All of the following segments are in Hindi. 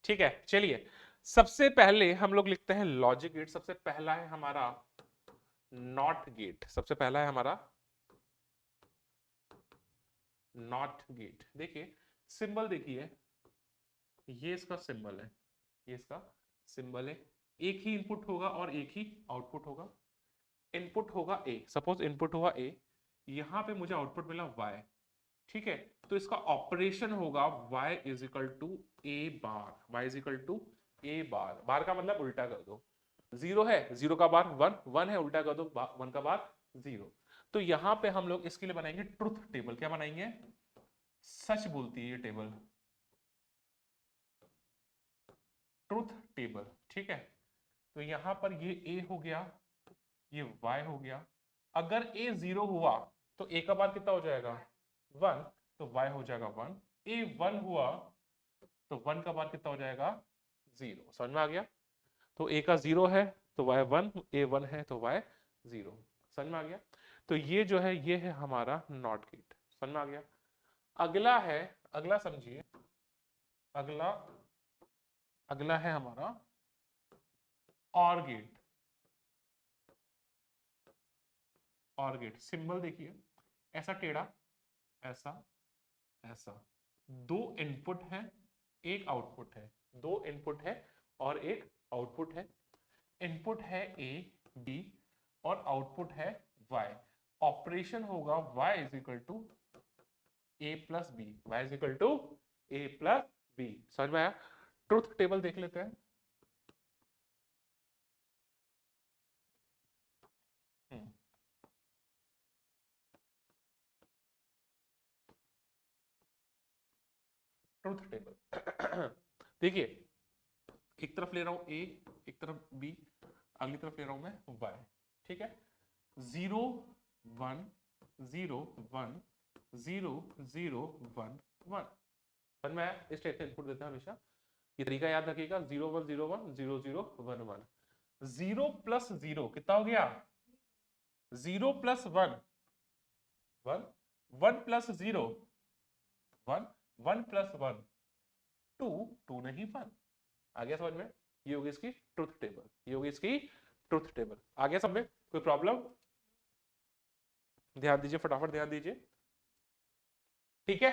ठीक है, चलिए सबसे पहले हम लोग लिखते हैं लॉजिक गेट। सबसे पहला है हमारा नॉट गेट। सबसे पहला है हमारा नॉट गेट। देखिए सिंबल देखिए, ये इसका सिंबल है, ये इसका सिंबल है। एक ही इनपुट होगा और एक ही आउटपुट होगा। इनपुट होगा ए, सपोज इनपुट हुआ ए, यहां पे मुझे आउटपुट मिला वाई। ठीक है, तो इसका ऑपरेशन होगा y is equal to a bar. y is equal to a bar. Bar का मतलब उल्टा कर दो, जीरो है, जीरो का बार वन, वन है, उल्टा कर दो, वन का बार जीरो। तो यहां पे हम लोग इसके लिए बनाएंगे ट्रुथ टेबल। क्या बनाएंगे? सच बोलती है ये टेबल, ट्रुथ टेबल। ठीक है, तो यहां पर ये ए हो गया, ये y हो गया। अगर a जीरो हुआ तो a का बार कितना हो जाएगा? वन, तो y हो जाएगा वन। a वन हुआ तो वन का बार कितना हो जाएगा? जीरो। समझ में आ गया? तो a का जीरो है तो y वन, a वन है तो y जीरो। समझ में आ गया? तो ये जो है ये है हमारा नॉट गेट। समझ में आ गया? अगला है, अगला समझिए, अगला अगला है हमारा और गेट। और गेट सिंबल देखिए, ऐसा टेढ़ा, ऐसा, ऐसा। दो इनपुट है, एक आउटपुट है। दो इनपुट है और एक आउटपुट है। इनपुट है ए बी और आउटपुट है वाई। ऑपरेशन होगा y is equal to A plus B. Y is equal to A plus B. समझ में आया? ट्रुथ टेबल देख लेते हैं। ट्रुथ टेबल देखिए, एक तरफ ले रहा हूं ए, एक तरफ बी, अगली तरफ ले रहा हूं मैं वाई। ठीक है, zero one, zero one, zero zero one one. समझ में आया? इस टाइप से इनपुट देते हैं हमेशा। ये तरीका याद रखिएगा, zero one zero one, zero zero one one. Zero plus zero कितना हो गया? Zero plus one one, one plus zero one, one plus one two, two नहीं वन। आ गया समझ में? ये होगी इसकी ट्रुथ टेबल, ये होगी इसकी ट्रुथ टेबल। आ गया समझ में? कोई प्रॉब्लम? ध्यान दीजिए, फटाफट ध्यान दीजिए। ठीक है,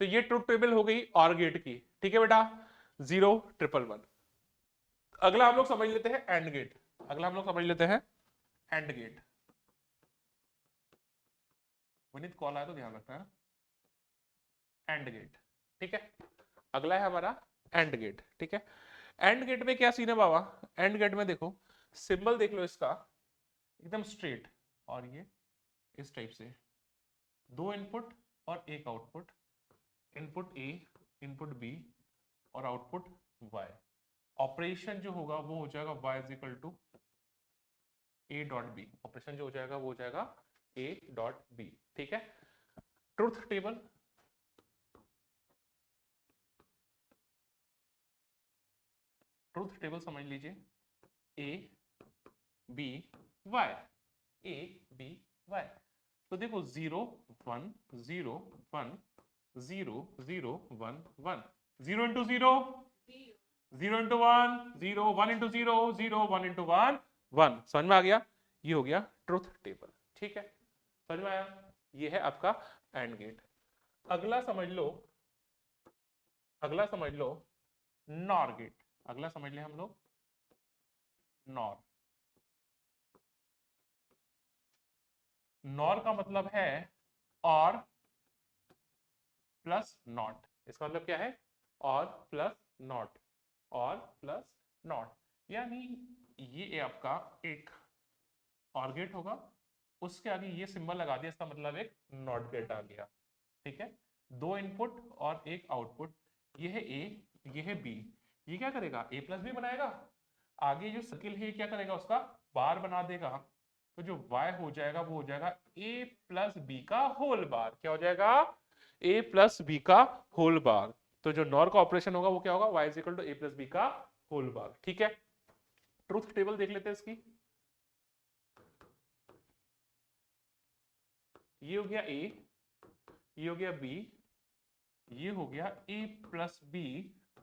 तो ये ट्रुथ टेबल हो गई और गेट की। ठीक है बेटा, जीरो ट्रिपल वन। अगला हम लोग समझ लेते हैं एंड गेट। अगला हम लोग समझ लेते हैं एंड गेट। विनीत कॉल आया तो ध्यान रखना है। एंड गेट, ठीक है, अगला है हमारा एंड गेट। ठीक है, एंड गेट में क्या सीन है बाबा? एंड गेट में देखो, सिंबल देख लो इसका, एकदम स्ट्रेट, और ये इस टाइप से। दो इनपुट और एक output. Input A, input B और आउटपुट वाई। ऑपरेशन जो होगा वो हो जाएगा y is equal to A dot B. Operation जो हो जाएगा वो हो जाएगा ए डॉट बी। ठीक है, ट्रुथ टेबल, ट्रुथ टेबल समझ लीजिए, A B Y, A B Y. तो देखो zero one, zero one, zero zero one one, zero into zero, zero into one, zero, one into zero, zero, one into one, one. समझ में आ गया? ये हो गया ट्रुथ टेबल। ठीक है, समझ में आया? ये है आपका एंड गेट। अगला समझ लो, अगला समझ लो नॉर गेट। अगला समझ ले हम लोग नॉर। नॉर का मतलब है और प्लस नॉट। इसका मतलब क्या है? और प्लस नॉट, और प्लस नॉट। यानी ये आपका एक और गेट होगा, उसके आगे ये सिंबल लगा दिया, इसका मतलब एक नॉट गेट आ गया। ठीक है, दो इनपुट और एक आउटपुट। ये है ए, ये है बी। ये क्या करेगा? ए प्लस बी बनाएगा। आगे जो सर्किल है क्या करेगा? उसका बार बना देगा। तो जो y हो जाएगा वो हो जाएगा a प्लस बी का होल बार। क्या हो जाएगा? a प्लस बी का होल बार। तो जो नॉर का ऑपरेशन होगा वो क्या होगा? y is equal to A plus B का होल बार। ठीक है, ट्रुथ टेबल देख लेते हैं इसकी। ये हो गया a, ये हो गया b, ये हो गया a प्लस बी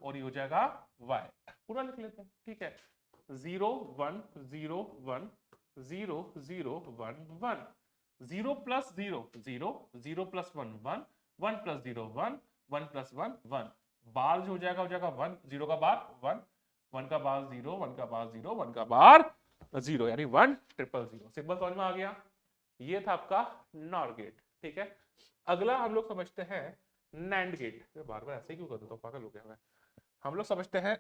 और ये हो जाएगा y। पूरा लिख लेते हैं, ठीक है। 0 1 0 1 0 0 1 1, 0 प्लस 0 0, 0 प्लस 1 1, 1 प्लस 0 1, 1 प्लस 1 1, बार जो हो जाएगा 1, 0 का बार 1, 1 का बार 0, 1 का बार 0, 1 का बार 0, यानी 1 0 0। सिंबल समझ में आ गया। ये था आपका नॉर गेट, ठीक है। अगला हम लोग समझते हैं नैंड गेट। बार बार ऐसे ही क्यों कर देता हूं, पागल हो गया मैं। हम लोग समझते हैं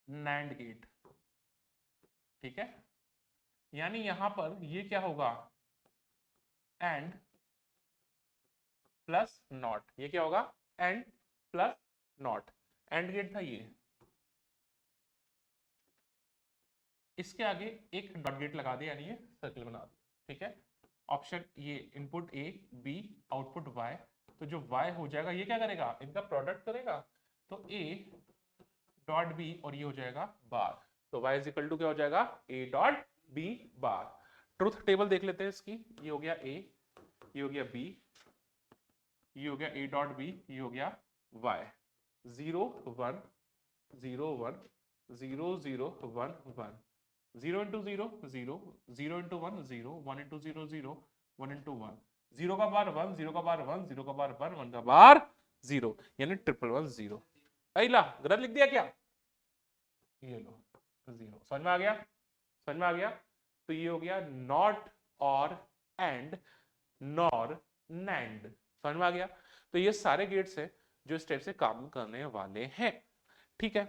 नैंड गेट, ठीक है। यानी यहां पर ये क्या होगा, एंड प्लस नॉट। ये क्या होगा, and plus not. And gate था ये, इसके आगे एक डॉट गेट लगा दिया, यानी ये सर्कल बना दिया, ठीक है। ऑप्शन ये input A B output Y, तो जो वाई हो जाएगा ये क्या करेगा, इनका प्रोडक्ट करेगा, तो ए डॉट बी और ये हो जाएगा बार, तो y इज इक्वल टू क्या हो जाएगा, a dot B bar. Truth table देख लेते हैं इसकी। ये हो गया a, ये हो गया b, ये हो गया a डॉट b, ये हो गया y। 0 1 0 1 0 0 1 1, 0 into 0 0, 0 into 1 0, 1 into 0 0, 1 into 1, 0 का बार 1, 0 का बार 1, 0 का बार 1, 1 का बार 0, यानी 111 अला गलत लिख दिया क्या, ये लो 0। समझ में आ गया, समझ में आ गया। तो ये हो गया नॉट और एंड नॉर नैंड। समझ में आ गया। तो ये सारे गेट्स हैं जो इस टाइप से काम करने वाले हैं, ठीक है।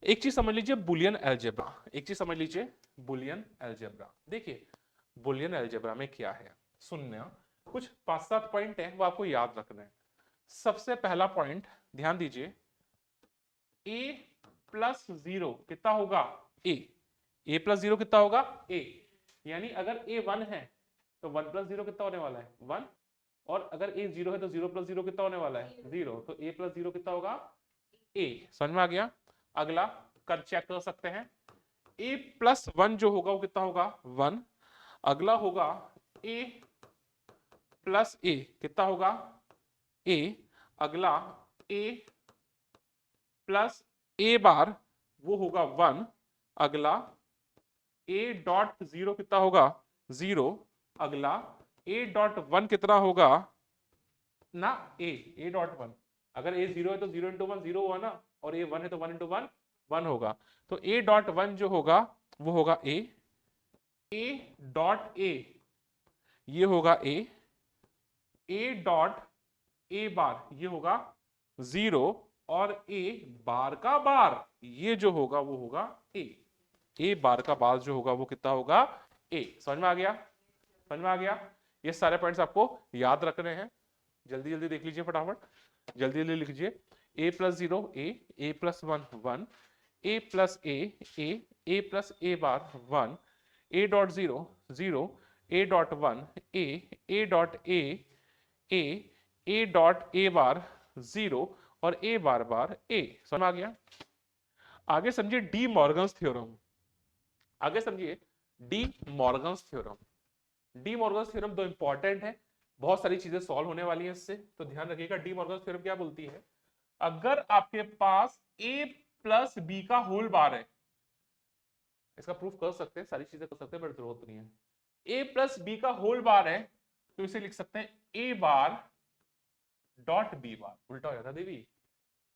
एक चीज समझ लीजिए बुलियन अलजेब्रा, एक चीज समझ लीजिए बुलियन अलजेब्रा। देखिए बुलियन अलजेब्रा में क्या है, सुनना, कुछ 5-7 पॉइंट है वो आपको याद रखना है। सबसे पहला पॉइंट ध्यान दीजिए, a प्लस 0 कितना होगा, a प्लस 0 कितना होगा, a, यानी अगर a 1 है तो 1 प्लस 0 कितना होने वाला है 1, और अगर a 0 है तो 0 प्लस 0 कितना होने वाला है 0, तो a प्लस 0 कितना होगा a। समझ में आ गया। अगला कर चेक कर सकते हैं, a प्लस 1 जो होगा वो कितना होगा 1, अगला होगा a प्लस a कितना होगा a, अगला a प्लस a बार वो होगा 1, अगला a डॉट 0 कितना होगा 0, अगला a डॉट 1 कितना होगा ना a डॉट 1, अगर a 0 है तो 0 इंटू 1 0 हुआ ना, और a 1 है तो 1 इंटू 1 1 होगा, तो a डॉट 1 जो होगा वो होगा a डॉट a ये होगा a डॉट a बार ये होगा 0, और a बार का बार ये जो होगा वो होगा a बार का बार जो होगा वो कितना होगा a। समझ में आ गया, समझ में आ गया। ये सारे पॉइंट्स आपको याद रखने हैं, जल्दी जल्दी देख लीजिए फटाफट, जल्दी जल्दी लिखिए। a plus 0 a plus 1 1, a plus a plus a bar 1, a dot 0 0, a dot 1 a dot a dot a बार 0, और a बार बार a। समझ में आ गया। आगे समझिए डी मॉर्गन्स थ्योरम, आगे समझिए D Morgan's theorem. D Morgan's theorem दो इंपॉर्टेंट है, बहुत सारी चीजें सॉल्व होने वाली हैं इससे, तो ध्यान रखिएगा। डी मॉर्गन्स थ्योरम क्या बोलती है, अगर आपके पास a प्लस बी का होल बार है, इसका प्रूफ कर सकते हैं, सारी चीजें कर सकते हैं बट जरूरत नहीं है। a प्लस बी का होल बार है तो इसे लिख सकते हैं a bar dot B bar, उल्टा हो जाता देवी।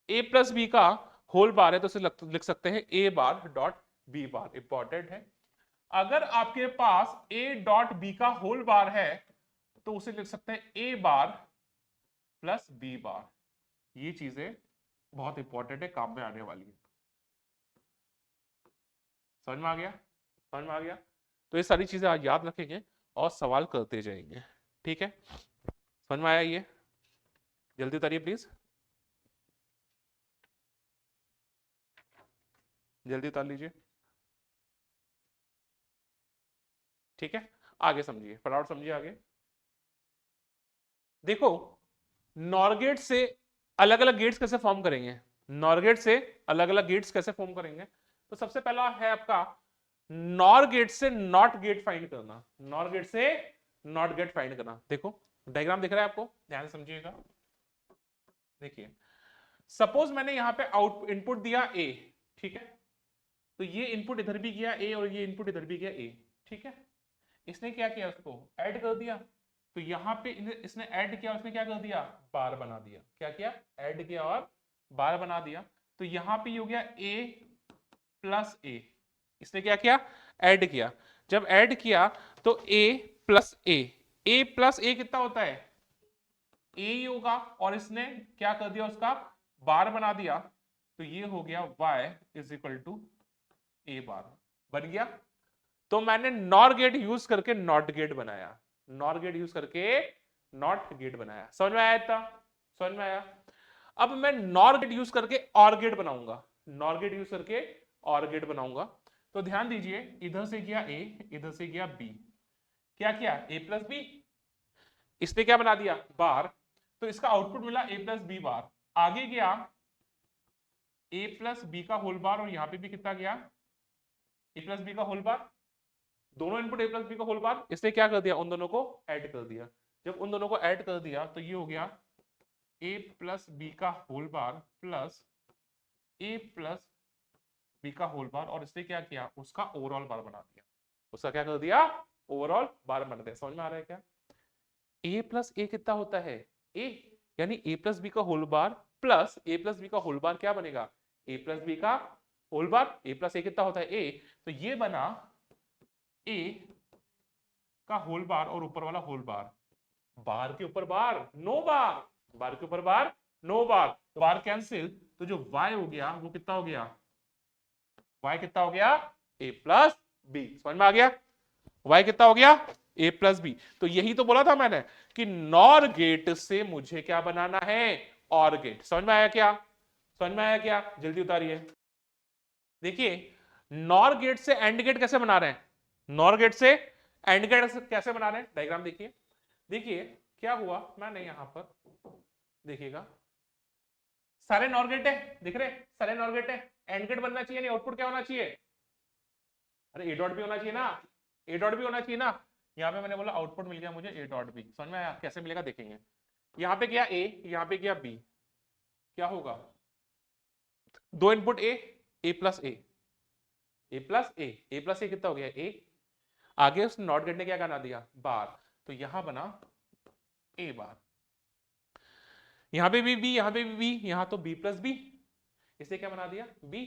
a प्लस बी का होल बार है तो इसे लिख सकते हैं a bar dot B bar, important है। अगर आपके पास a डॉट बी का होल बार है तो उसे लिख सकते हैं a bar plus B bar. ये चीजें बहुत इंपॉर्टेंट है, काम में आने वाली है। समझ में आ गया, समझ में आ गया। तो ये सारी चीजें आज याद रखेंगे और सवाल करते जाएंगे, ठीक है। समझ में आया ये, जल्दी उतारिए प्लीज, जल्दी उतार लीजिए, ठीक है। आगे समझिए, फटाफट समझिए आगे। देखो नॉर गेट से अलग अलग गेट्स कैसे फॉर्म करेंगे, नॉर गेट से अलग अलग गेट्स कैसे फॉर्म करेंगे। तो सबसे पहला है आपका नॉर गेट से नॉट गेट फाइंड करना, नॉर गेट से नॉट गेट फाइंड करना। देखो डायग्राम दिख रहा है आपको, ध्यान से समझिएगा। देखिए सपोज मैंने यहाँ पे आउट इनपुट दिया ए, ठीक है, तो ये इनपुट इधर भी गया ए और ये इनपुट इधर भी गया ए, ठीक है, इसने क्या किया, उसको ऐड कर दिया, तो यहाँ पे इसने ऐड किया, उसने क्या कर दिया, बार बना दिया, क्या किया, ऐड किया और बार बना दिया, तो यहाँ पे हो गया ए प्लस ए, इसने क्या किया, ऐड किया, जब ऐड किया तो ए प्लस ए प्लस ए कितना होता है, ए ही होगा, और इसने क्या कर दिया, उसका बार बना दिया, तो ये हो गया y is equal to a बार, बन गया। तो मैंने नॉर गेट यूज करके नॉट गेट बनाया, नॉर गेट यूज करके नॉट गेट बनाया, समझ में आया था, समझ में आया। अब मैं नॉर गेट यूज करके और गेट बनाऊंगा, नॉर गेट यूज करके और गेट बनाऊंगा, तो ध्यान दीजिए इधर से गया ए, इधर से गया बी, क्या किया, ए प्लस बी, इसने क्या बना दिया, बार, तो इसका आउटपुट मिला ए प्लस बी बार, आगे गया ए प्लस बी का होल बार, और यहां पे भी कितना गया, ए प्लस बी का होल बार, दोनों इनपुट ए प्लस बी का होल बार, इसने क्या कर दिया, उन दोनों को ऐड कर दिया, जब उन दोनों को ऐड कर दिया तो ये हो गया ए प्लस बी का whole bar plus a plus B का होल बार, और इसने क्या किया, उसका ओवरऑल बार बना दिया, उसका क्या कर दिया, ओवरऑल बार बना दिया, समझ में आ रहा है क्या। ए प्लस ए कितना होता है, ए, यानी ए प्लस बी का whole bar plus a plus B का होल बार क्या बनेगा, ए प्लस बी का whole bar, A plus a कितना होता है ए, तो ये बना ए का होल बार और ऊपर वाला होल बार, बार के ऊपर बार, नो बार, बार के ऊपर बार, नो बार, तो बार कैंसिल, तो जो y हो गया वो कितना हो गया, y कितना हो गया, a प्लस बी, समझ में आ गया, y कितना हो गया, a प्लस बी। तो यही तो बोला था मैंने कि नॉर गेट से मुझे क्या बनाना है, और गेट, समझ में आया क्या, समझ में आया क्या, जल्दी उतारिए। देखिए नॉर गेट से एंड गेट कैसे बना रहे हैं, नॉर गेट से एंड गेट कैसे बना रहे हैं, डायग्राम देखिए, देखिए क्या हुआ, मैंने यहां पर देखिएगा सारे नॉर गेट है, दिख रहे सारे नॉर गेट है, एंड गेट बनना चाहिए, नहीं आउटपुट क्या होना चाहिए, अरे ए डॉट भी होना चाहिए ना, ए डॉट भी होना चाहिए ना, यहाँ पे मैंने बोला आउटपुट मिल गया मुझे ए डॉट बी, समझ में आया, कैसे मिलेगा देखेंगे, यहाँ पे गया ए, यहाँ पे गया बी, क्या होगा, दो input a plus a plus a plus a कितना हो गया ए, आगे उस नॉट गेट ने क्या बना दिया, बार, तो यहां बना ए बार, यहां पे भी बी, यहां पे भी बी, यहां तो बी प्लस बी, इसे क्या बना दिया बी,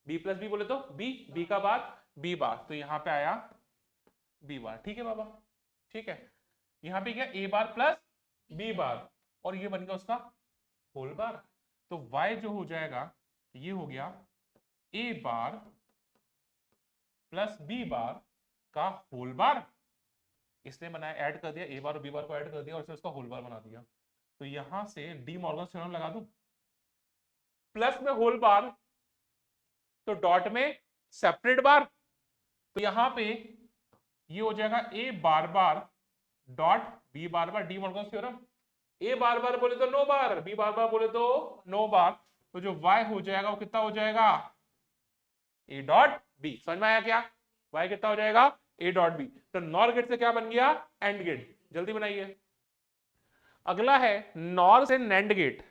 बी प्लस बी बोले तो बी का बाद बी बार, तो यहां पे आया बी बार, ठीक है बाबा, ठीक है, यहां पे क्या ए बार प्लस बी बार, और ये बन गया उसका होल बार, तो y जो हो जाएगा ये हो गया ए बार प्लस बी बार का होल बार, इसने बनाया, ऐड कर दिया ए बार और बी बार को ऐड कर दिया, और इसने उसका होल बार बना दिया, तो यहां से डी मॉर्गन थ्योरम लगा दूं, प्लस में होल बार तो डॉट में सेपरेट बार, तो यहां पे ये हो जाएगा ए बार बार डॉट बी बार बार, डी मॉर्गन थ्योरम, ए बार बार बोले तो नो बार, बी बार बार बोले तो नो बार, तो जो y हो जाएगा वो कितना हो जाएगा, ए डॉट बी, समझ में आया क्या, y कितना हो जाएगा, ए डॉट बी, तो नॉर गेट से क्या बन गया, एंड गेट, जल्दी बनाइए। अगला है नॉर से नैंड गेट,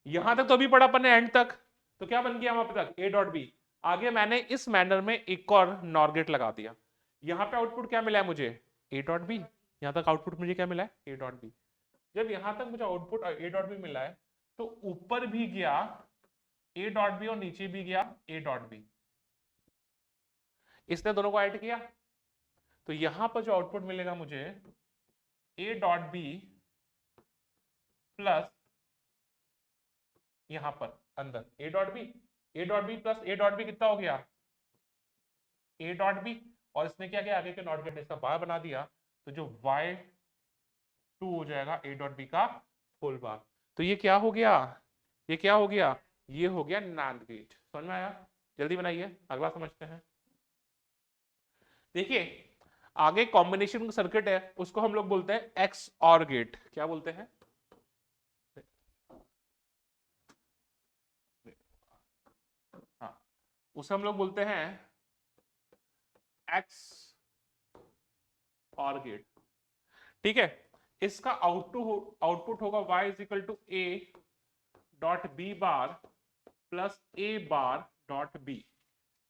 यहां तक तो अभी पढ़ा अपन ने एंड तक, तो क्या बन गया वहां तक ए डॉट बी, आगे मैंने इस मैनर में एक और नॉर गेट लगा दिया, यहां पे आउटपुट क्या मिला है मुझे, ए डॉट बी, यहां तक आउटपुट मुझे क्या मिला है, ए डॉट बी, जब यहां तक मुझे आउटपुट ए डॉट बी मिला है, तो ऊपर भी गया ए डॉट बी और नीचे भी गया ए डॉट बी, इसने दोनों को ऐड किया, तो यहां पर जो आउटपुट मिलेगा मुझे ए डॉट बी प्लस यहां पर अंदर A dot B plus A dot B कितना हो गया, ए डॉट बी, और इसने क्या किया, आगे के नॉट गेट ने इसका बार बना दिया, तो जो y2 हो जाएगा ए डॉट बी का होल बार, तो ये क्या हो गया, ये क्या हो गया, ये हो गया नैंड गेट, समझ में आया, जल्दी बनाइए, अगला समझते हैं। देखिए आगे कॉम्बिनेशन सर्किट है, उसको हम लोग बोलते हैं एक्स और गेट, क्या बोलते हैं, हाँ उसे हम लोग बोलते हैं एक्स और गेट, ठीक है, इसका आउटपुट होगा y is equal to A dot B bar plus A bar dot B,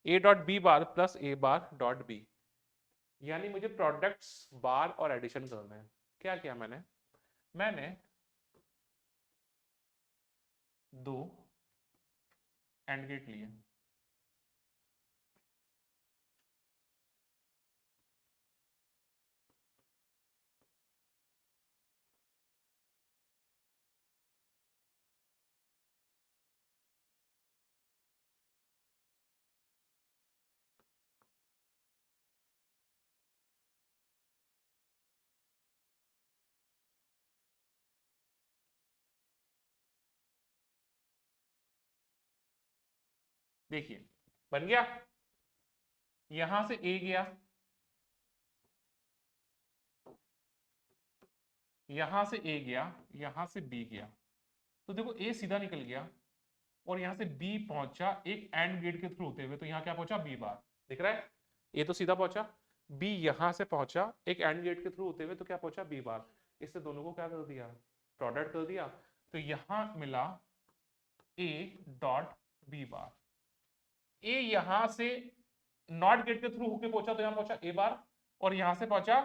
A dot B bar plus A bar dot B. यानी मुझे प्रोडक्ट्स बार और एडिशन करना है। क्या किया मैंने, मैंने दो एंड गेट लिए, देखिए बन गया। यहां से ए गया, यहां से ए गया, यहां से बी गया, तो देखो ए सीधा निकल गया और यहां से बी पहुंचा एक एंड गेट के थ्रू होते हुए, तो यहां क्या पहुंचा बी बार, दिख रहा है। ए तो सीधा पहुंचा, बी यहां से पहुंचा एक एंड गेट के थ्रू होते हुए, तो क्या पहुंचा बी बार। इससे दोनों को क्या कर दिया, प्रोडक्ट कर दिया, तो यहां मिला ए डॉट बी बार। ए यहां से नॉट गेट के थ्रू होके पहुंचा, तो यहां पहुंचा ए बार, और यहां से पहुंचा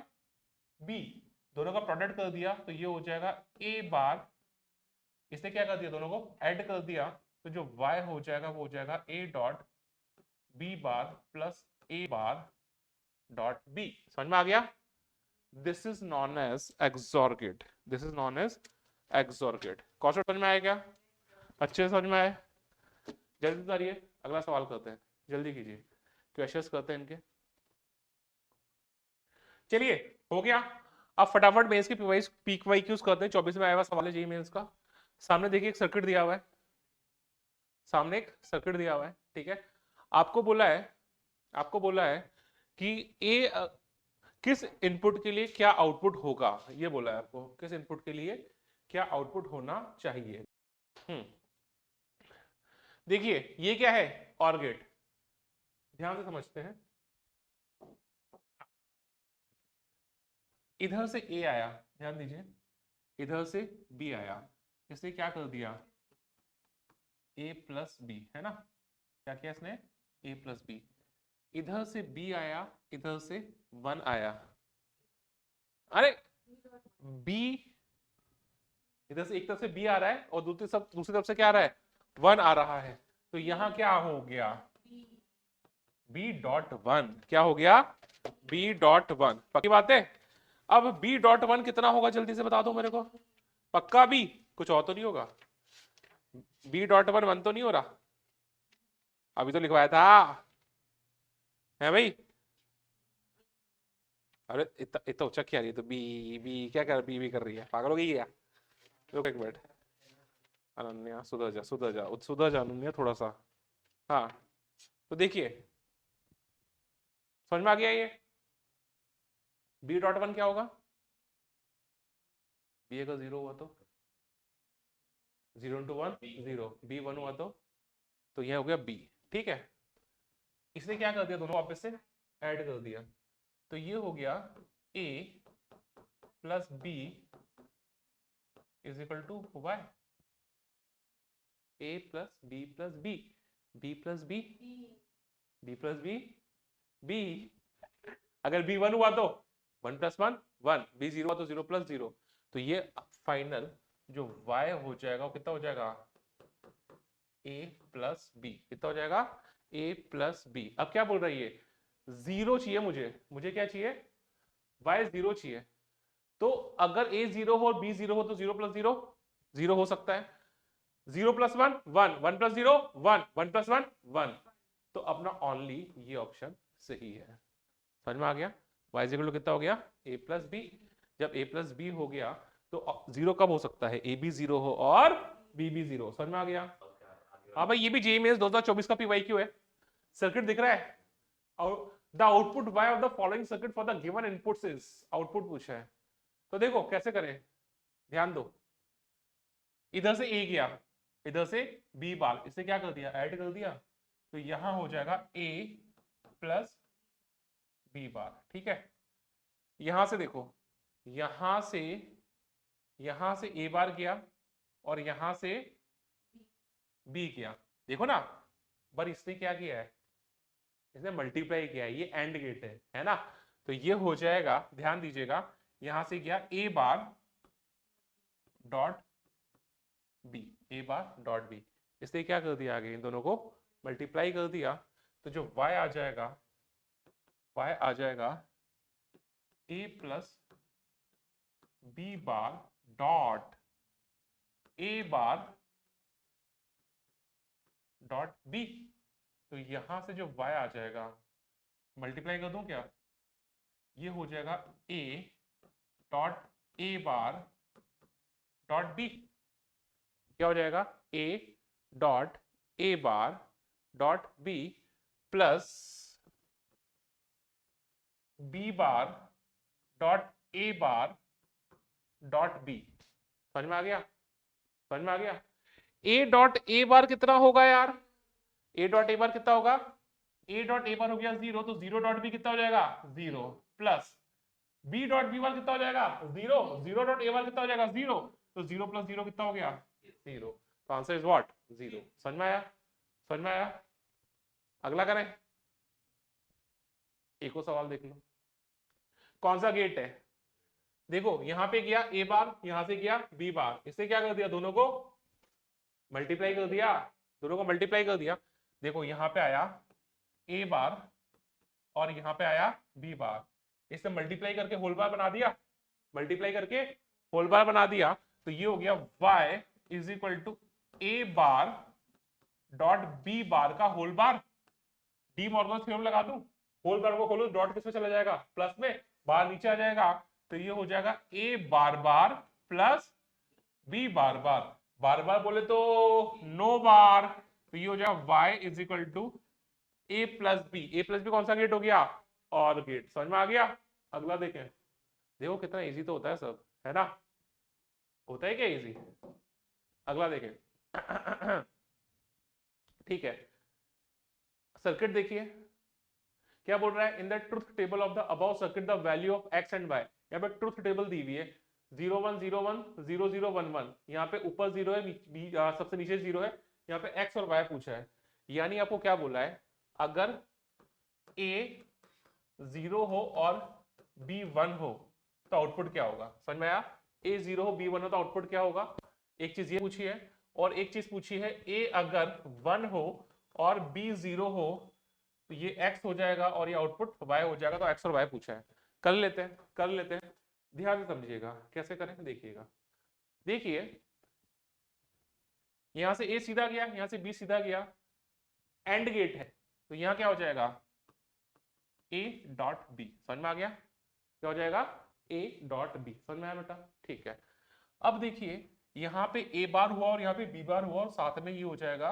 बी, दोनों का प्रोडक्ट कर दिया, तो ये हो जाएगा ए बार। इसने क्या कर दिया, दोनों को ऐड कर दिया, तो जो y हो जाएगा वो हो जाएगा a dot B bar plus a bar dot B. समझ में आ गया। This is known as XOR gate, this is known as XOR gate. कौन सा समझ में आया क्या, अच्छे से समझ में आए। जल्दी उतारिए, अगला सवाल करते हैं, जल्दी कीजिए, क्वेश्चंस करते हैं इनके। चलिए हो गया। अब फटाफट मेंस के पीक वाई क्यूज करते हैं। 24 में आया हुआ सवाल है जी मेंस का। सामने देखिए एक सर्किट दिया हुआ है, सामने एक सर्किट दिया हुआ है, ठीक है। आपको बोला है, आपको बोला है कि ए किस इनपुट के लिए क्या आउटपुट होगा, ये बोला है आपको, किस इनपुट के लिए क्या आउटपुट होना चाहिए। देखिए ये क्या है, और गेट, ध्यान से समझते हैं। इधर से ए आया, ध्यान दीजिए, इधर से बी आया, इसने क्या कर दिया, ए प्लस बी, है ना, क्या किया इसने, ए प्लस बी। इधर से बी आया, इधर से 1 आया, अरे बी, इधर से एक तरफ से बी आ रहा है और दूसरी तरफ से क्या आ रहा है, 1 आ रहा है, तो यहां क्या हो गया, बी डॉट वन, क्या हो गया, बी डॉट वन। पक्की बात है। अब बी डॉट वन कितना होगा, जल्दी से बता दो मेरे को, पक्का बी, कुछ और तो नहीं होगा, बी डॉट वन 1 तो नहीं हो रहा, अभी तो लिखवाया था, है भाई। अरे इतना ऊंचा क्या रही है, तो बी बी क्या कर, बी कर रही है, पागल हो गई क्या। रुक एक मिनट, अनन्या सुधर जा, सुधर जा, सुधर जा अनन्या थोड़ा सा। हाँ तो देखिए समझ में आ गया, ये बी डॉट वन क्या होगा, बी अगर 0 हुआ तो 0 इंटू 1 0, बी 1 हुआ तो यह हो गया बी, ठीक है। इसने क्या कर दिया, दोनों वापस से ऐड कर दिया, तो ये हो गया a plus B is equal to Y, A plus B plus B, B plus B, B plus B, B, अगर बी 1 हुआ तो 1 प्लस 1 1, बी 0 हुआ तो 0 प्लस 0, तो ये फाइनल जो y हो जाएगा वो कितना हो जाएगा, a प्लस बी, कितना हो जाएगा, a प्लस बी। अब क्या बोल रही है, 0 चाहिए मुझे, मुझे क्या चाहिए, y 0 चाहिए, तो अगर a 0 हो और b 0 हो तो 0 प्लस 0 0 हो सकता है, 0 प्लस 1 1, 1 प्लस 0 1, 1 प्लस 1 1, तो अपना ओनली ये ऑप्शन सही है। समझ में आ गया, y इक्वल टू कितना हो गया, a प्लस बी। जब a प्लस बी हो गया तो 0 कब हो सकता है, a भी 0 हो और b भी 0। समझ में आ गया। हाँ भाई, ये भी जेईई मेंस 2024 का पीवाईक्यू है। सर्किट दिख रहा है, और the output y of the following circuit for the given inputs is, output पूछा है, तो देखो कैसे करें, ध्यान दो। इधर से a गया, इधर से b बार, इसने क्या कर दिया, ऐड कर दिया, तो यहां हो जाएगा a प्लस b बार, ठीक है। यहां से देखो, यहां से a बार गया और यहां से बी किया, देखो ना, पर इसने क्या किया है, इसने मल्टीप्लाई किया है, ये एंड गेट है ना। तो ये हो जाएगा, ध्यान दीजिएगा, यहां से गया ए बार डॉट बी, ए बार डॉट बी, इसने क्या कर दिया, आगे इन दोनों को मल्टीप्लाई कर दिया, तो जो y आ जाएगा, y आ जाएगा a plus B bar dot a bar dot b। तो यहां से जो y आ जाएगा, मल्टीप्लाई कर दूं क्या, ये हो जाएगा a dot a bar dot b, क्या हो जाएगा, a dot a bar dot b plus b bar dot a bar dot b। समझ में आ गया, समझ में आ गया। a डॉट a बार कितना होगा यार, a डॉट a बार कितना होगा, a डॉट a बार हो गया 0, तो 0 डॉट b कितना हो जाएगा 0, प्लस b डॉट b बार कितना हो जाएगा 0, 0 डॉट a बार कितना हो जाएगा 0, तो 0 प्लस 0 कितना हो गया 0, तो आंसर इज व्हाट 0। समझ में आया, समझ में आया। अगला करें, एक और सवाल देख लो, कौन सा गेट है, देखो यहां पे गया a बार, यहां से गया b बार, इससे क्या कर दिया, दोनों को मल्टीप्लाई कर दिया, दोनों को मल्टीप्लाई कर दिया। देखो यहां पे आया a बार और यहां पे आया b बार, इससे मल्टीप्लाई करके होल बार बना दिया, मल्टीप्लाई करके होल बार बना दिया, तो ये हो गया y is equal to a bar dot b bar का whole bar. De Morgan theorem लगा दूं, होल बार को खोलो, डॉट किसमें चला जाएगा, प्लस में, बाहर नीचे आ जाएगा, तो ये हो जाएगा a bar bar plus b bar bar, bar bar बोले तो नो बार, तो ये हो जाएगा y is equal to a plus B कौन सा गेट हो गया, और गेट। समझ में आ गया। अगला देखें, देखो कितना इजी तो होता है सब, है ना, होता है क्या इजी। अगला देखें ठीक है, सर्किट देखिए क्या बोल रहा है, in the truth table of the above circuit the value of X and Y, यहाँ पे ट्रुथ टेबल दी हुई है 0 1 0 1 0 0 1 1, यहाँ पे ऊपर 0 है, सबसे नीचे 0 है, यहाँ पे एक्स और वाई पूछा है, यानी आपको क्या बोला है, अगर a 0 हो और b 1 हो तो आउटपुट क्या होगा। समझ में आया, a 0 हो b 1 हो तो आउटपुट क्या होगा, एक चीज ये पूछी है, और एक चीज पूछी है a अगर 1 हो और b 0 हो तो ये x हो जाएगा और ये आउटपुट y हो जाएगा, तो x और y पूछा है। कर लेते हैं, कर लेते हैं, ध्यान से समझिएगा कैसे करें, देखिएगा, देखिए यहां से a सीधा गया, यहां से b सीधा गया, एंड गेट है, तो यहां क्या हो जाएगा a डॉट b। समझ में आ गया, क्या हो जाएगा a डॉट b। समझ में आया बेटा, ठीक है। अब देखिए यहां पे a बार हुआ और यहाँ पे b बार हुआ, और साथ में ये हो जाएगा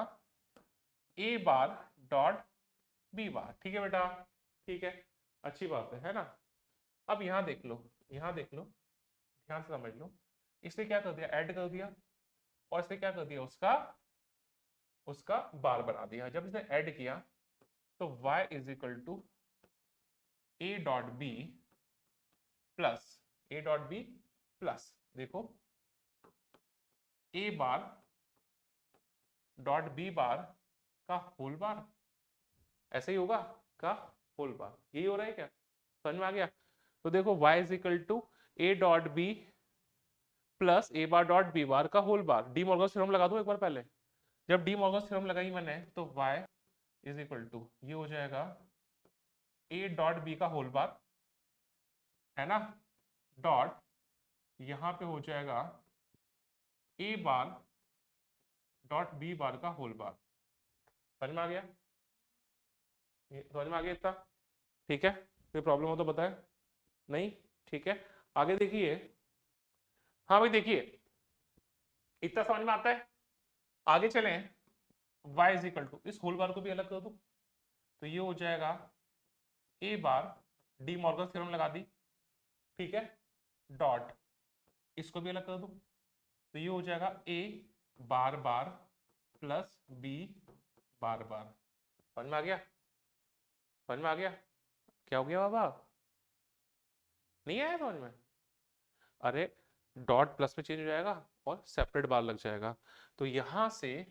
a बार डॉट b बार। ठीक है बेटा, ठीक है, अच्छी बात है ना। अब यहां देख लो, यहां देख लो, ध्यान से समझ लो, इसने क्या कर दिया, ऐड कर दिया, और इसने क्या कर दिया, उसका उसका बार बना दिया। जब इसने ऐड किया तो y is equal to a dot B plus देखो a bar dot b bar का होल बार, ऐसे ही होगा, का होल बार, यही हो रहा है क्या, समझ में आ गया। तो देखो y is equal to a dot B plus a bar dot b bar का whole bar, De Morgan theorem लगा दो एक बार पहले, जब डी मॉर्गन थ्योरम लगाई मैंने तो y इज इक्वल टू ये हो जाएगा a डॉट b का होल बार, है ना, डॉट यहां पे हो जाएगा a bar dot b bar का होल बार। समझ में आ गया, समझ में आ गया इतना, ठीक है, कोई प्रॉब्लम हो तो बताए, नहीं, ठीक है। आगे देखिए, हाँ भाई देखिए इतना समझ में आता है, आगे चलें, y इज इक्वल टू इस होल बार को भी अलग कर दूं, तो ये हो जाएगा a bar, De Morgan theorem लगा दी, ठीक है, डॉट इसको भी अलग कर दूं, तो ये हो जाएगा a bar bar plus b bar बार। समझ में आ गया, समझ में आ गया, क्या हो गया बाबा, नहीं आया समझ में, अरे डॉट प्लस में चेंज हो जाएगा और सेपरेट बार लग जाएगा, तो यहां से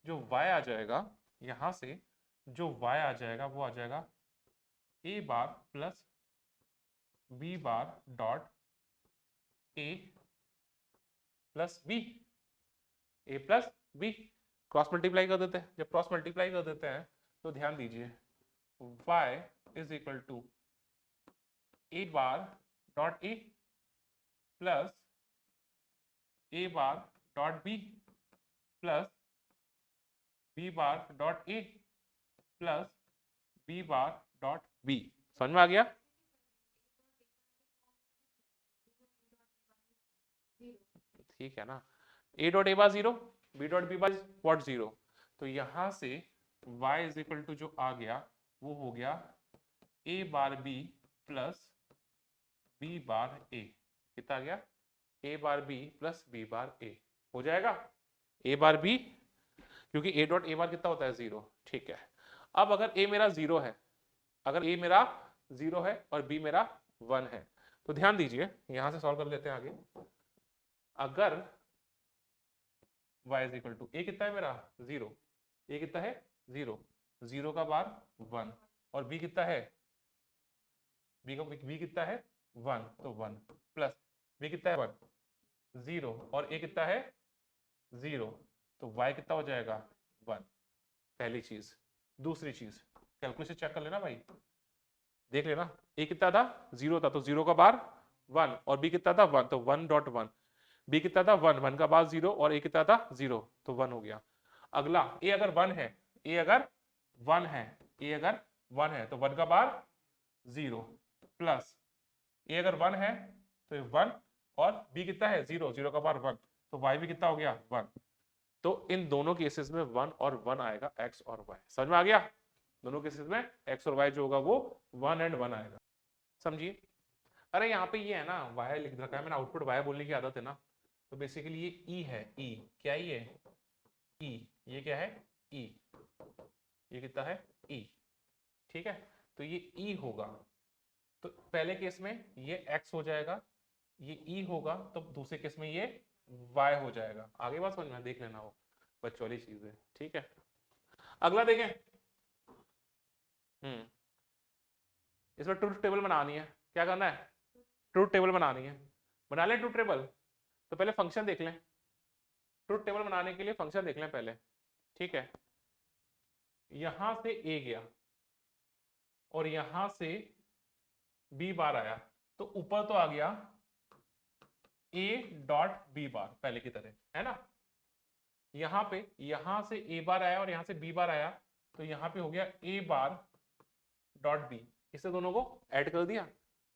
जो y आ जाएगा यहां से, जो y आ जाएगा वो आ जाएगा a bar plus b bar dot a plus b, a plus b। Cross multiply कर देते हैं। जब क्रॉस मल्टीप्लाई कर देते हैं तो ध्यान दीजिए y is equal to a bar dot a plus a bar dot b plus b bar dot a plus b bar dot b। समझ में आ गया? ठीक है ना। a dot A bar 0, b dot b bar what 0। तो यहां से y इज इक्वल टू जो आ गया वो हो गया a bar b plus b bar a। कितना आ गया? a bar b plus b bar a हो जाएगा। a बार b, क्योंकि a डॉट a बार कितना होता है 0। ठीक है। अब अगर a मेरा 0 है, अगर a मेरा 0 है और b मेरा 1 है, तो ध्यान दीजिए यहां से सॉल्व कर लेते हैं आगे। अगर y is equal to a कितना है मेरा 0, a कितना है 0, 0 का बार 1 और b कितना है, b कितना है 1, तो 1 प्लस b कितना है 1 0 और a कितना है 0, तो y कितना हो जाएगा 1। पहली चीज। दूसरी चीज कैलकुलेशन चेक कर लेना भाई, देख लेना। a कितना था 0 था, तो 0 का बार 1 और b कितना था 1, तो 1 डॉट 1। b कितना था 1, 1 का बार 0 और a कितना था 0, तो 1 हो गया। अगला a अगर 1 है, a अगर 1 है, a अगर 1 है तो 1 का बार 0 प्लस a अगर 1 है तो 1 और b कितना है 0, 0 का बार 1, तो y भी कितना हो गया 1। तो इन दोनों केसेस में 1 और 1 आएगा, x और y। समझ में आ गया? दोनों केसेस में x और y जो होगा वो 1 एंड 1 आएगा। समझिए। अरे यहाँ पे ये है ना y लिख रखा है मैंने, आउटपुट y बोलने की आदत है ना, तो बेसिकली ये e है। e क्या ही है e, ये क्या है e, ये कितना है e। ठीक है, तो ये e होगा। तो पहले केस में ये x हो जाएगा, ये e होगा, तो दूसरे केस में ये y हो जाएगा। आगे बात समझ में देख लेना, वो बच्चों वाली चीज है। ठीक है, अगला देखें। इसमें ट्रूथ टेबल बनानी है। क्या करना है? ट्रूथ टेबल बनानी है। बना लें ट्रूथ टेबल। तो पहले फंक्शन देख लें। ट्रूथ टेबल बनाने के लिए फंक्शन देख लें पहले। ठीक है, यहां से a गया और यहां से b बार आया, तो ऊपर तो आ गया a डॉट b बार पहले की तरह, है ना। यहां पे यहां से a बार आया और यहां से b बार आया, तो यहां पे हो गया a बार डॉट b। इससे दोनों को ऐड कर दिया।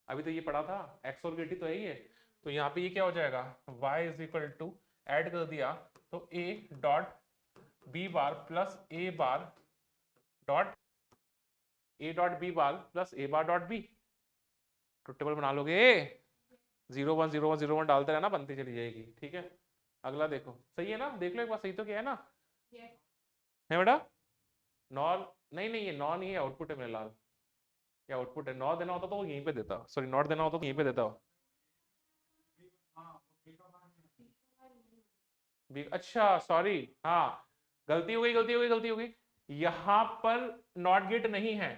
अभी तो ये पढ़ा था x और gt तो है ही है, तो यहाँ पे ये क्या हो जाएगा y is equal to add कर दिया तो a dot b bar plus a bar dot a dot b bar plus a bar dot b। Truth table बना लोगे? 0 1 0 1 0 1 डालते रहना, बनती चली जाएगी। ठीक है, अगला देखो। सही है ना? देख लो एक बार, सही तो क्या है ना? है बेटा? नॉर नहीं नहीं, ये नॉन ही है, आउटपुट है मेरे लाल। क्या आउटपुट है? नॉट देना होता तो वो यहीं पे देता, सॉरी नॉट देना होता तो यहीं पे देता। अच्छा सॉरी, हाँ गलती हो गई, गलती हो गई, गलती हो गई। यहाँ पर नॉट गेट नहीं है,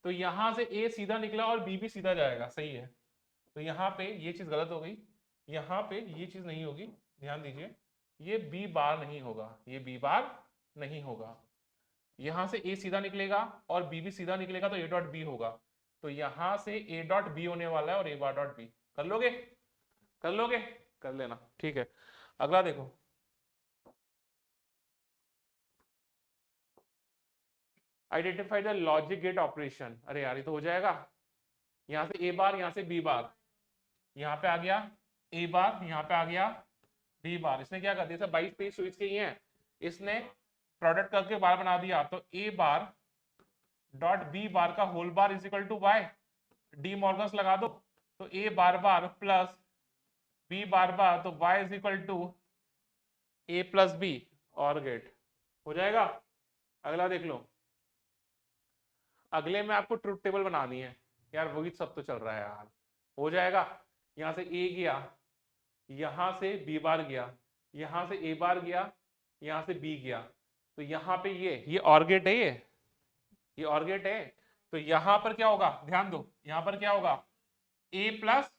तो यहां से ए सीधा निकला और बी भी सीधा जाएगा। सही है, तो यहाँ पे ये चीज गलत हो गई, यहाँ पे ये चीज नहीं होगी। ध्यान दीजिए, ये बी बार नहीं होगा, ये बी बार नहीं होगा। यहां से ए सीधा निकलेगा और बी भी सीधा निकलेगा, तो ए डॉट बी होगा। तो यहां से ए डॉट बी होने वाला है और ए बार डॉट बी। कर लोगे? कर लोगे? कर लेना। ठीक है, अगला देखो। Identify the logic gate operation. अरे यार ये तो हो जाएगा। यहां से ए बार, यहां से बी बार, यहाँ पे आ गया ए बार, यहाँ पे आ गया बी बार। इसने क्या कर दिया? सब 22 पेज स्विच के ही हैं, इसने प्रोडक्ट करके बार बना दिया। तो ए बार डॉट बी बार का whole bar is equal to Y. De Morgan's लगा दो, तो ए bar bar plus B bar bar, तो Y is equal to A plus B OR gate हो जाएगा। अगला देख लो। अगले में आपको ट्रूथ टेबल बनानी है। यार वही सब तो चल रहा है यार। हो जाएगा। यहां से ए गया, यहां से बी बार गया, यहां से ए बार गया, यहां से बी गया। तो यहाँ पे ये और गेट है, ये और गेट है। तो यहां पर क्या होगा, ध्यान दो, यहां पर क्या होगा, ए प्लस,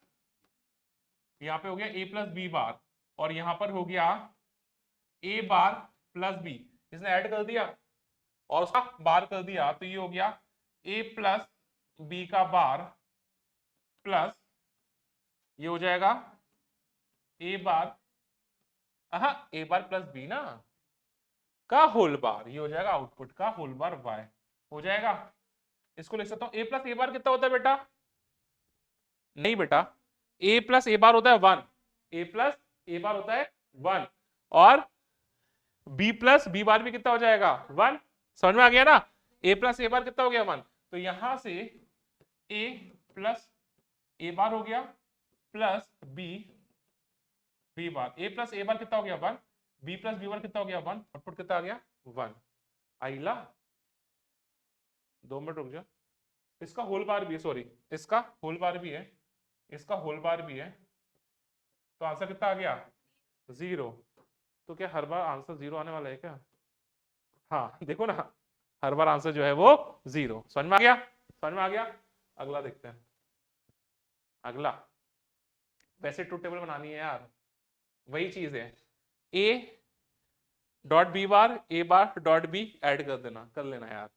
यहां पे हो गया ए प्लस बी बार, और यहां पर हो गया ए बार प्लस बी। इसने ऐड कर दिया और उसका बार कर दिया, तो ये हो गया ए प्लस बी का बार प्लस ये हो जाएगा ए बार, ए बार प्लस बी ना का होल बार, ये हो जाएगा आउटपुट का होल बार वाई हो जाएगा। इसको लिख सकता हूं ए प्लस ए बार कितना होता है बेटा, नहीं बेटा, ए प्लस ए बार होता है 1, ए प्लस ए बार होता है 1, और बी प्लस बी बार भी कितना हो जाएगा 1। समझ में आ गया ना, ए प्लस ए बार कितना हो गया 1। तो यहां से ए प्लस ए बार हो गया plus B B bar, A plus A बार कितना हो गया 1, बी प्लस बी बार कितना हो गया 1, आउटपुट कितना आ गया 1। आइला 2 मिनट रुक जा, इसका होल बार भी है, सॉरी इसका होल बार भी है, इसका होल बार भी है, तो आंसर कितना आ गया 0। तो क्या हर बार आंसर 0 आने वाला है क्या, हाँ देखो ना, हर बार आंसर जो है वो 0। समझ में आ गया, समझ में आ गया। अगला देखते हैं, अगला वैसे ट्रूथ टेबल बनानी है यार, वही चीज है, A dot B bar A bar dot B add कर देना, कर लेना यार।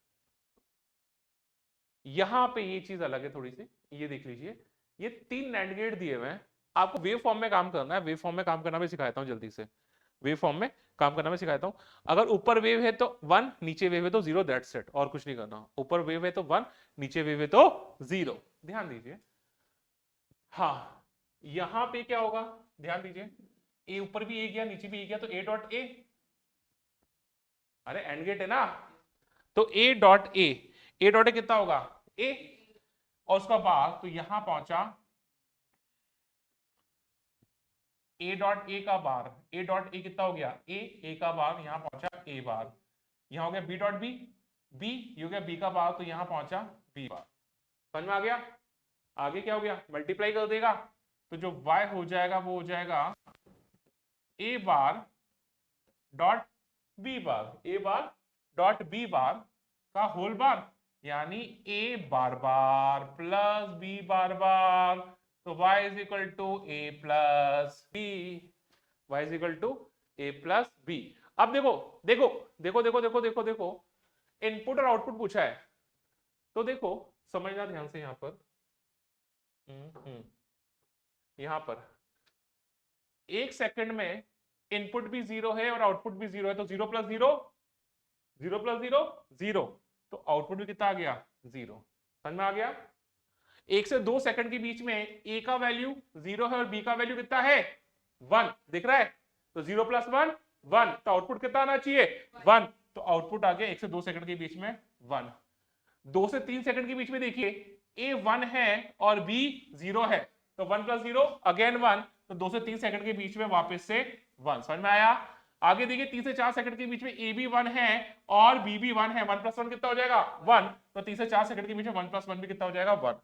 यहां पे ये चीज अलग है थोड़ी सी, ये देख लीजिए, ये 3 नैंड गेट दिए हुए हैं, आपको वेव फॉर्म में काम करना है, वेव फॉर्म में काम करना भी सिखाता हूं जल्दी से, वेव फॉर्म में काम करना मैं सिखाता हूं। अगर ऊपर वेव है तो 1, नीचे वेव है तो 0, दैट्स इट, और कुछ नहीं करना। ऊपर वेव है तो 1, नीचे वेव है तो 0, ध्यान दीजिए। हाँ यहां पे क्या होगा, ध्यान दीजिए, ए ऊपर भी ए गया नीचे भी ए गया, तो ए डॉट ए, अरे एंड गेट है ना, तो ए डॉट ए डॉट ए कितना होगा ए, और उसका बाद तो यहां पहुंचा ए डॉट ए का बार, ए डॉट ए कितना हो गया ए का बार, यहां पहुंचा ए बार, यहां हो गया बी डॉट बी, बी ये हो गया बी का बार, तो यहां पहुंचा बी बार। समझ में आ गया, आगे क्या हो गया, मल्टीप्लाई कर देगा, तो जो y हो जाएगा वो हो जाएगा ए bar dot B bar, A bar dot B bar का होल बार, यानी ए bar bar plus B bar bar, तो y is equal to A plus B, y is equal to A plus B. अब देखो देखो देखो देखो देखो देखो देखो, इनपुट और आउटपुट पूछा है, तो देखो समझना ध्यान से, यहां पर यहां पर 1 सेकंड में इनपुट भी 0 है और आउटपुट भी 0 है, तो 0 प्लस 0 0 प्लस 0 0, तो आउटपुट भी कितना आ गया 0। समझ में आ गया। 1 से 2 सेकंड के बीच में ए का वैल्यू 0 है और बी का वैल्यू कितना है 1, दिख रहा है, तो 0 प्लस 1 1, तो आउटपुट कितना आना चाहिए 1, तो आउटपुट आ गया 1 से 2 सेकंड के बीच में 1। 2 से 3 सेकंड के बीच में देखिए ए 1 है और बी 0 है, तो 1 प्लस 0 अगेन 1, तो 2 से 3 सेकंड के बीच में वापस से 1। समझ में आया। आगे देखिए 3 से 4 सेकंड के बीच में ए भी 1 है और बी भी 1 है, 1 प्लस 1 कितना हो जाएगा 1, तो 3 से 4 सेकंड के बीच में 1 प्लस 1 भी कितना हो जाएगा 1।